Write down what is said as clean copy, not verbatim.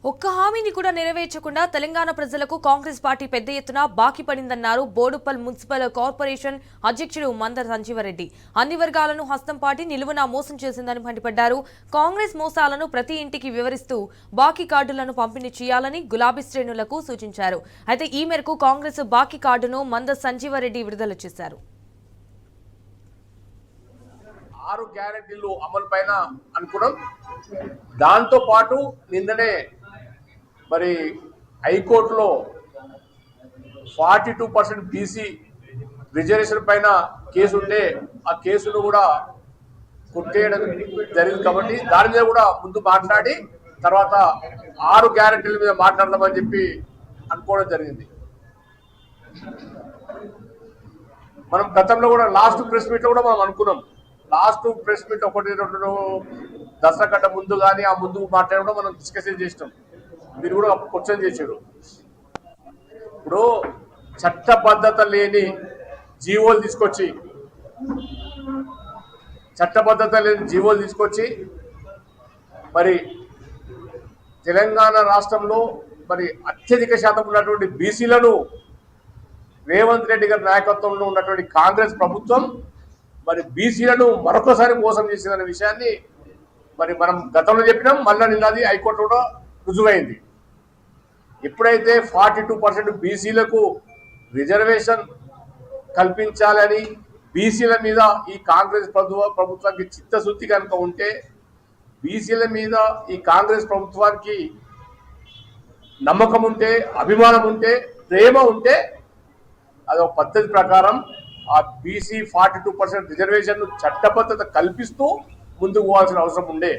ఒక్క హామీని కూడా నెరవేర్చకుండా తెలంగాణ ప్రజలకు కాంగ్రెస్ పార్టీ పెద్ద ఎత్తున బాకీ పడిందన్నారు బోడుప్పల్ మున్సిపల్ కార్పొరేషన్ అధ్యక్షుడు మంద సంజీవరెడ్డి. అన్ని వర్గాలను హస్తం పార్టీ నిలువునా మోసం చేసిందని మండిపడ్డారు. కాంగ్రెస్ మోసాలను ప్రతి ఇంటికి వివరిస్తూ బాకీ కార్డులను పంపిణీ చేయాలని గులాబీ శ్రేణులకు సూచించారు. అయితే ఈ మేరకు కాంగ్రెస్ బాకీ కార్డును మంద సంజీవరెడ్డి విడుదల చేశారు. 6 గ్యారెంటీలు అమలు పైన అనుకున్నాం. దాంతో పాటు నిన్ననే మరి హైకోర్టులో 42% బీసీ రిజర్వేషన్ పైన కేసు ఉంటే ఆ కేసును కూడా కొట్టేయడం జరిగింది. కాబట్టి దాని మీద కూడా ముందు మాట్లాడి తర్వాత 6 గ్యారెంటీల మీద మాట్లాడదామని చెప్పి అనుకోవడం జరిగింది. మనం గతంలో కూడా లాస్ట్ ప్రెస్ మీట్లో కూడా మనం అనుకున్నాం. లాస్ట్ ప్రెస్ మీట్ 1-2 దసరా గంట ముందు కానీ ఆ ముందు మాట్లాడడం మనం డిస్కషన్ చేసినాం. మీరు కూడా క్వశ్చన్ చేశారు. ఇప్పుడు చట్టబద్ధత లేని జీవోలు తీసుకొచ్చి మరి తెలంగాణ రాష్ట్రంలో మరి అత్యధిక శాతం ఉన్నటువంటి బీసీలను రేవంత్ రెడ్డి గారి నాయకత్వంలో ఉన్నటువంటి కాంగ్రెస్ ప్రభుత్వం మరి బీసీలను మరొకసారి మోసం చేసిందనే విషయాన్ని మరి మనం గతంలో చెప్పినాం. మళ్ళీ నిన్నది హైకోర్టు కూడా రుజువైంది. ఎప్పుడైతే 42% బీసీలకు రిజర్వేషన్ కల్పించాలని బీసీల మీద ఈ కాంగ్రెస్ ప్రభుత్వానికి చిత్తశుద్ధి కనుక ఉంటే, బీసీల మీద ఈ కాంగ్రెస్ ప్రభుత్వానికి నమ్మకం ఉంటే, అభిమానం ఉంటే, ప్రేమ ఉంటే అదొక పద్ధతి ప్రకారం ఆ బీసీ 42% రిజర్వేషన్ చట్టబద్ధత కల్పిస్తూ ముందుకు పోవాల్సిన అవసరం ఉండే.